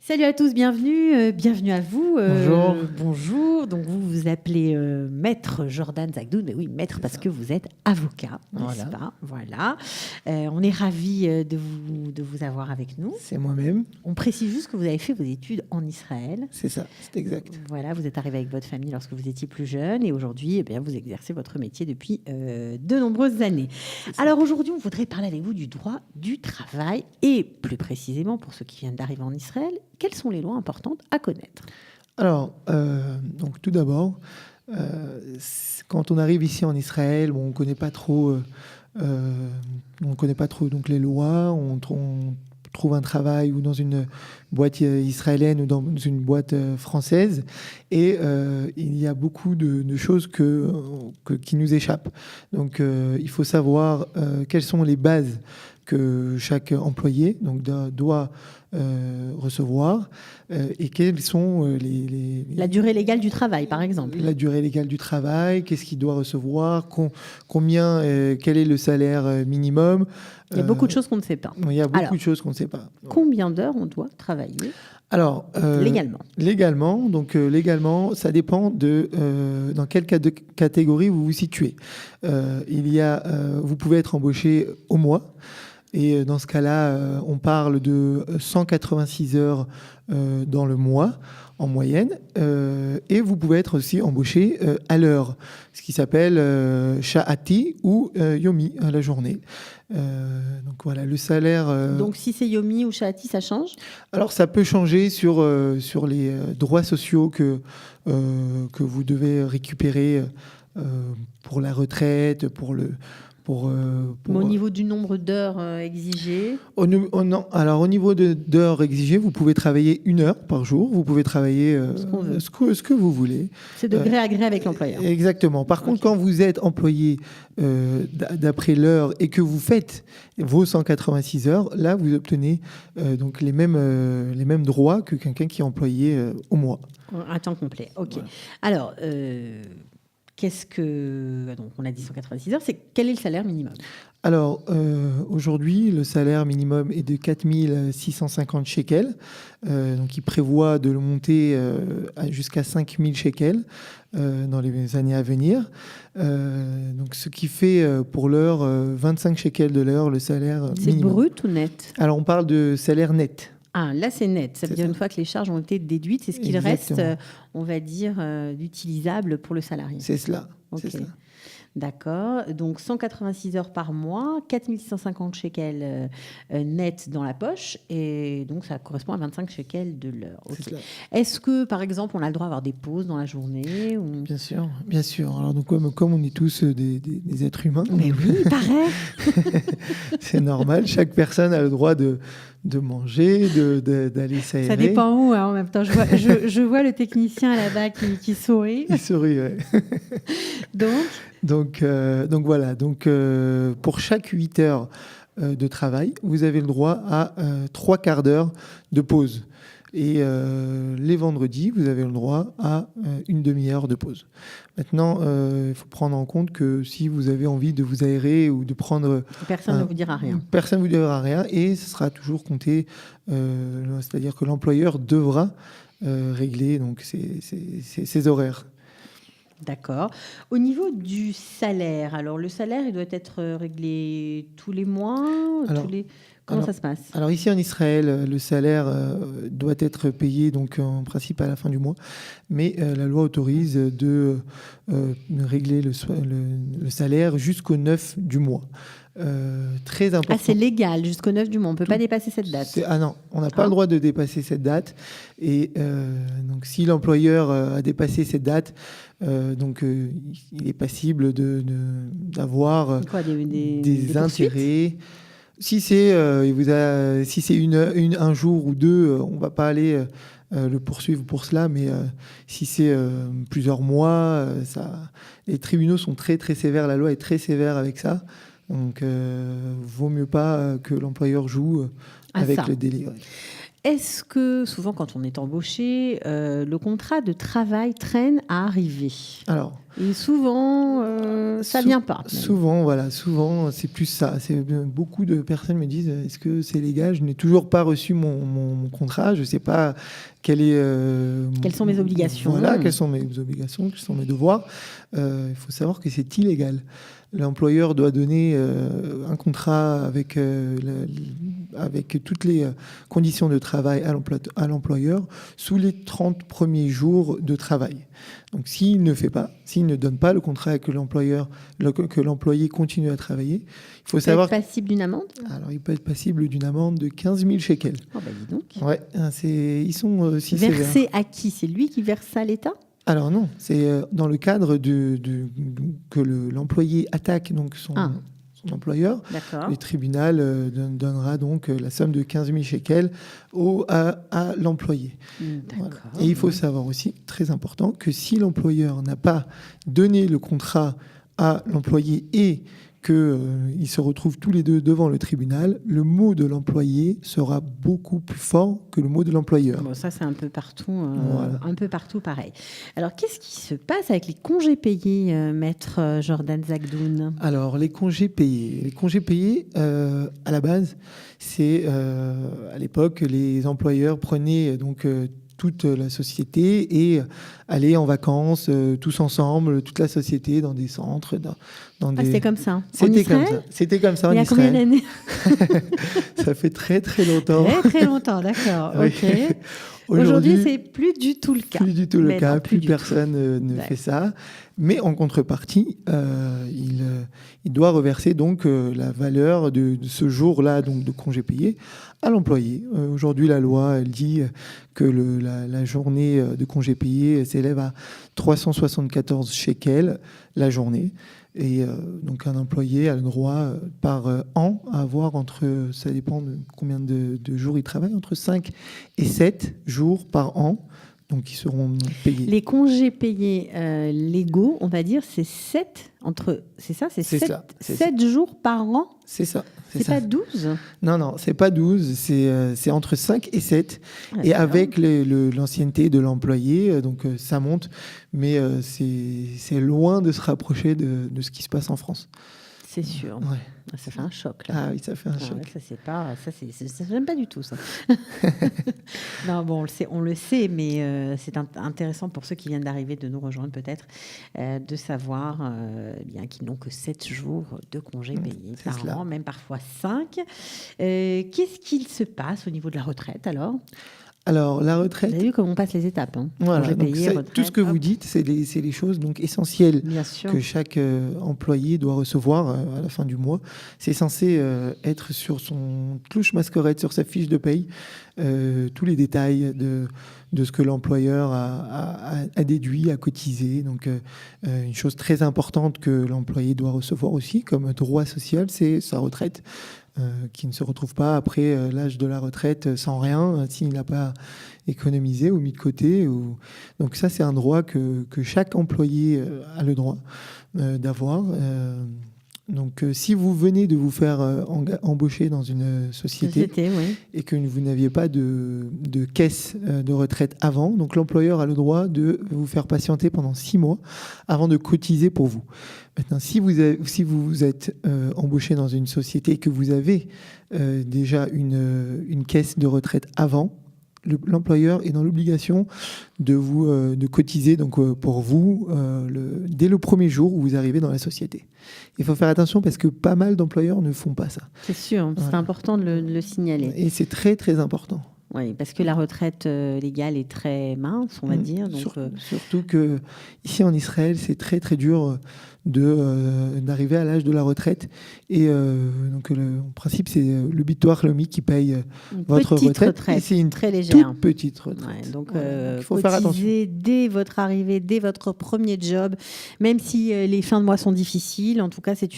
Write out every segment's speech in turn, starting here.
Salut à tous, bienvenue à vous. Bonjour. Bonjour. Donc vous vous appelez Maître Jordan Zagdoud, mais oui, maître parce que vous êtes avocat, n'est-ce pas? Voilà. On est ravis de vous avoir avec nous. C'est moi-même. On précise juste que vous avez fait vos études en Israël. C'est ça, c'est exact. Voilà, vous êtes arrivé avec votre famille lorsque vous étiez plus jeune et aujourd'hui, vous exercez votre métier depuis de nombreuses années. Alors aujourd'hui, on voudrait parler avec vous du droit du travail et plus précisément pour ceux qui viennent d'arriver en Israël, quelles sont les lois importantes à connaître? Alors, donc tout d'abord, quand on arrive ici en Israël, on ne connaît pas trop, donc les lois. On trouve un travail ou dans une boîte israélienne ou dans une boîte française, et il y a beaucoup de choses qui nous échappent. Donc, il faut savoir quelles sont les bases que chaque employé doit recevoir et quelles sont La durée légale du travail, par exemple. La durée légale du travail, qu'est-ce qu'il doit recevoir, quel est le salaire minimum. Il y a beaucoup de choses qu'on ne sait pas. Il y a beaucoup de choses qu'on ne sait pas. Combien d'heures on doit travailler légalement? Légalement, ça dépend dans quelle catégorie vous vous situez. Vous pouvez être embauché au mois. Et dans ce cas-là, on parle de 186 heures dans le mois en moyenne. Et vous pouvez être aussi embauché à l'heure, ce qui s'appelle sha'ati ou yomi, à la journée. Donc voilà, le salaire... Donc si c'est yomi ou sha'ati, ça change? Alors ça peut changer sur les droits sociaux que vous devez récupérer pour la retraite, Mais au niveau du nombre d'heures exigées? Alors, au niveau d'heures exigées, vous pouvez travailler 1 heure par jour. Vous pouvez travailler ce que vous voulez. C'est de gré à gré avec l'employeur. Exactement. Par contre, quand vous êtes employé d'après l'heure et que vous faites vos 186 heures, là, vous obtenez donc les mêmes droits que quelqu'un qui est employé au mois. À temps complet. OK. Ouais. Alors... donc on a dit 186 heures, quel est le salaire minimum? Alors, aujourd'hui, le salaire minimum est de 4 650 shekels. Donc, il prévoit de le monter jusqu'à 5 000 shekels dans les années à venir. Donc, ce qui fait pour l'heure 25 shekels de l'heure, le salaire minimum. C'est brut ou net? Alors, on parle de salaire net. Ah, là, c'est net. Ça veut dire une fois que les charges ont été déduites, c'est ce qu'il reste, on va dire, d'utilisable pour le salarié. C'est cela. Okay. C'est ça. D'accord. Donc, 186 heures par mois, 4 650 shekels net dans la poche. Et donc, ça correspond à 25 shekels de l'heure. Okay. Est-ce que, par exemple, on a le droit d'avoir des pauses dans la journée ou... Bien sûr, bien sûr. Alors, donc, comme on est tous des êtres humains... Mais oui, pareil. C'est normal. Chaque personne a le droit de manger, d'aller s'aérer. Ça dépend où, hein, en même temps. Je vois le technicien là-bas qui sourit. Il sourit, oui. Donc voilà. Donc, pour chaque 8 heures de travail, vous avez le droit à 3 quarts d'heure de pause. Et les vendredis, vous avez le droit à une demi-heure de pause. Maintenant, il faut prendre en compte que si vous avez envie de vous aérer ou de prendre... Personne ne vous dira rien. Personne ne vous dira rien et ce sera toujours compté. C'est-à-dire que l'employeur devra régler donc, ses horaires. D'accord. Au niveau du salaire, alors le salaire, il doit être réglé tous les mois, Comment ça se passe? Alors ici en Israël, le salaire doit être payé donc en principe à la fin du mois, mais la loi autorise de régler le salaire jusqu'au 9 du mois. Très important. Ah, c'est légal jusqu'au 9 du mois, on ne peut pas dépasser cette date. Ah non, on n'a pas le droit de dépasser cette date. Et donc si l'employeur a dépassé cette date, il est passible d'avoir des intérêts. Si c'est un jour ou deux, on ne va pas aller le poursuivre pour cela, mais si c'est plusieurs mois, les tribunaux sont très très sévères, la loi est très sévère avec ça. Donc, vaut mieux pas que l'employeur joue avec le délai. Ouais. Est-ce que souvent quand on est embauché, le contrat de travail traîne à arriver? Alors, Et souvent, ça vient pas. Souvent, c'est plus ça. Beaucoup de personnes me disent, est-ce que c'est légal? Je n'ai toujours pas reçu mon contrat. Je ne sais pas quelles sont mes obligations. Voilà, quelles sont mes obligations, quels sont mes devoirs. Il faut savoir que c'est illégal. L'employeur doit donner un contrat avec toutes les conditions de travail à l'employeur sous les 30 premiers jours de travail. Donc s'il ne fait pas, s'il ne donne pas le contrat que l'employé continue à travailler, il faut savoir... Il peut être passible d'une amende? Alors il peut être passible d'une amende de 15 000 shekels. Oh bah dis donc. Ouais, ils sont aussi versés sévères. À qui? C'est lui qui verse ça à l'État? Alors non, c'est dans le cadre que l'employé attaque donc son employeur. D'accord. Le tribunal donnera donc la somme de 15 000 shekels à l'employé. D'accord. Voilà. Et il faut savoir aussi, très important, que si l'employeur n'a pas donné le contrat à l'employé et qu'ils se retrouvent tous les deux devant le tribunal, le mot de l'employé sera beaucoup plus fort que le mot de l'employeur. Bon, ça, c'est un peu partout, Voilà. un peu partout pareil. Alors, qu'est-ce qui se passe avec les congés payés, maître Jordan Zagdoun? Alors, les congés payés. Les congés payés, à la base, c'est à l'époque, les employeurs prenaient donc toute la société et aller en vacances tous ensemble, toute la société, dans des centres, dans des... C'était comme ça. C'était comme ça. C'était comme ça en Israël. Il y a combien d'années? Ça fait très très longtemps. Très très longtemps, d'accord. Oui. Ok. Aujourd'hui, c'est plus du tout le cas. Plus du tout le cas. Non, plus personne ne fait ça. Mais en contrepartie, il doit reverser donc la valeur de ce jour-là donc de congé payé à l'employé. Aujourd'hui, la loi, elle dit que la journée de congé payé s'élève à 374 shekels la journée. Et donc un employé a le droit par an à avoir ça dépend de combien de jours il travaille, entre 5 et 7 jours par an. Donc, qui seront payés. Les congés payés légaux, on va dire, c'est 7 jours par an? C'est ça. C'est pas 12? Non, c'est pas 12. C'est entre 5 et 7. Et avec l'ancienneté de l'employé, donc ça monte. Mais c'est loin de se rapprocher de ce qui se passe en France. C'est sûr. Ouais. Ça fait un choc. Là. Ah oui, ça fait un choc. Ouais, ça j'aime pas du tout ça. Non, bon, on le sait, mais c'est intéressant pour ceux qui viennent d'arriver, de nous rejoindre peut-être, de savoir bien qu'ils n'ont que 7 jours de congés payés par an, même parfois 5. Qu'est-ce qu'il se passe au niveau de la retraite alors ? Alors, la retraite... Vous avez vu comment on passe les étapes. Voilà, donc retraite, tout ce que vous dites, c'est les choses donc, essentielles que chaque employé doit recevoir à la fin du mois. C'est censé être sur son clouche masquerade, sur sa fiche de paye, tous les détails de ce que l'employeur a déduit, a cotisé. Donc, une chose très importante que l'employé doit recevoir aussi comme droit social, c'est sa retraite. Qui ne se retrouve pas après l'âge de la retraite sans rien, s'il n'a pas économisé ou mis de côté. Donc ça, c'est un droit que chaque employé a le droit d'avoir. Donc si vous venez de vous faire embaucher dans une société et que vous n'aviez pas de caisse de retraite avant, donc l'employeur a le droit de vous faire patienter pendant 6 mois avant de cotiser pour vous. Maintenant, si vous êtes embauché dans une société et que vous avez déjà une caisse de retraite avant, l'employeur est dans l'obligation de cotiser donc, pour vous dès le premier jour où vous arrivez dans la société. Il faut faire attention parce que pas mal d'employeurs ne font pas ça. C'est sûr, c'est important de le signaler. Et c'est très très important. Oui, parce que la retraite légale est très mince, on va dire. Donc, surtout que ici en Israël, c'est très très dur d'arriver à l'âge de la retraite. Et donc, en principe, c'est le Bitoire Lomi qui paye votre retraite. Et c'est une très légère. Toute petite retraite. Ouais, donc, il faut faire attention. Dès votre arrivée, dès votre premier job, même si les fins de mois sont difficiles, en tout cas, c'est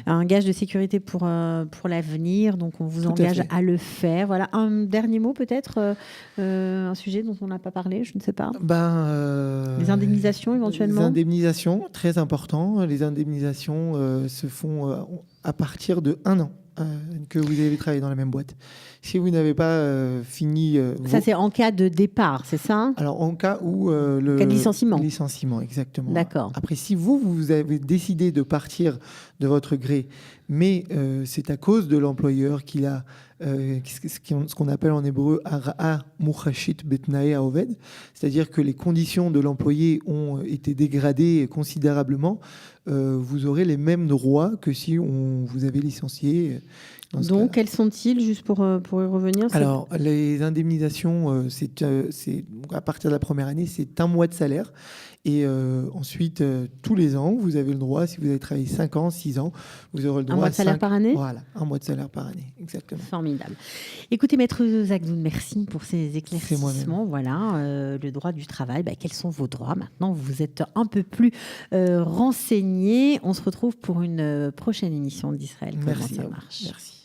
un gage de sécurité pour l'avenir. Donc, on vous engage à le faire. Voilà, un dernier mot peut-être, un sujet dont on n'a pas parlé, je ne sais pas. Les indemnisations éventuellement. Les indemnisations, très important. Les indemnisations se font à partir de 1 an. que vous avez travaillé dans la même boîte. Si vous n'avez pas fini... Ça, c'est en cas de départ, c'est ça? Alors, en cas où... cas de licenciement. Licenciement, exactement. D'accord. Après, si vous avez décidé de partir de votre gré, mais c'est à cause de l'employeur qu'il a ce qu'on appelle en hébreu Ara'a Muchashit Betnae Aoved, c'est-à-dire que les conditions de l'employé ont été dégradées considérablement, vous aurez les mêmes droits que si on vous avait licencié. Donc, quels sont-ils, juste pour y revenir? Alors, les indemnisations, c'est à partir de la première année, c'est 1 mois de salaire. Et ensuite, tous les ans, vous avez le droit, si vous avez travaillé 5 ans, 6 ans, vous aurez le droit 1 mois de salaire par année? Voilà, 1 mois de salaire par année, exactement. Formidable. Écoutez, Maître Zagdoun, merci pour ces éclaircissements. Voilà, le droit du travail, quels sont vos droits? Maintenant, vous êtes un peu plus renseignés. On se retrouve pour une prochaine émission d'Israël. Merci. Comment ça marche? Merci.